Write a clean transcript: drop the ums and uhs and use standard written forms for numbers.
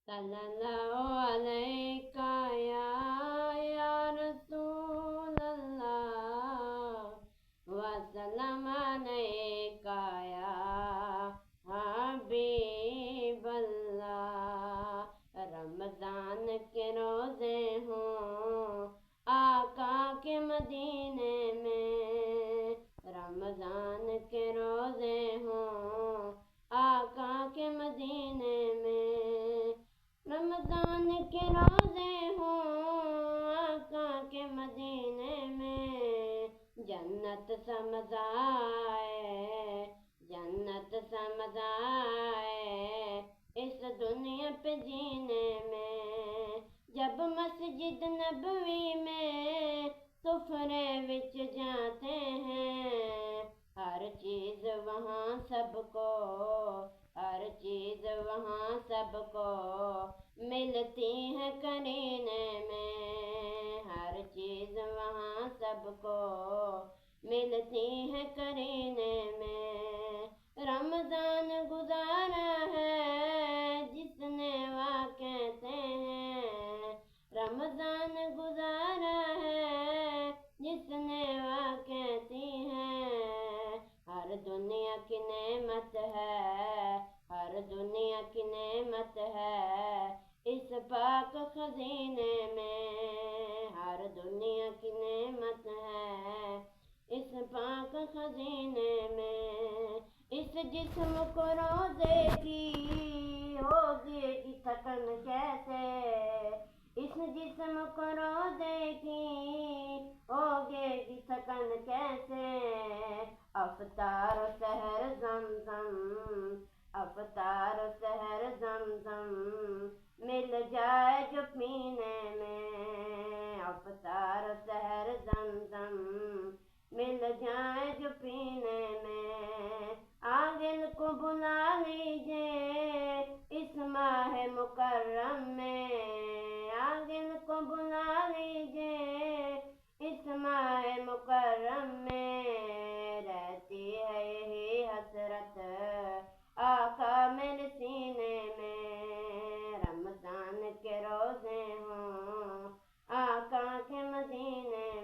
صلی اللہ علیہ یا رسول اللہ وسلم علیکہ یا حبیب اللہ۔ رمضان کے روزے ہوں آقا کے مدینے میں، رمضان کے روزے ہوں آقا کے مدینے میں، رمضان کے روزے ہوں آقا کے مدینے میں، جنت سمجھ آئے، جنت سمجھ آئے اس دنیا پہ جینے میں۔ جب مسجد نبوی میں سفرے وچ جاتے ہیں، ہر چیز وہاں سب کو، ہر چیز وہاں سب کو ملتی ہے قرینے میں، ہر چیز وہاں سب کو ملتی ہے قرینے میں۔ رمضان گزارا ہے جس نے واہ کہتے ہیں، رمضان گزارا ہے جس نے واہ کہتی ہیں، ہر دنیا کی نعمت ہے، ہر دنیا کی نعمت ہے اس پاک خزینے میں، ہر دنیا کی نعمت ہے اس پاک خزینے میں۔ اس جسم کو روزے کی ہوگی کی تھکن کیسے، اس جسم کو روزے کی ہوگی کی تھکن کیسے، افطار و سحر زمزم، افطار و سحر زمزم مل جائے جو پینے میں، افطار و سحر زمزم مل جائے جو پینے میں۔ عاقل کو بلا لیجئے اس ماہ مکرم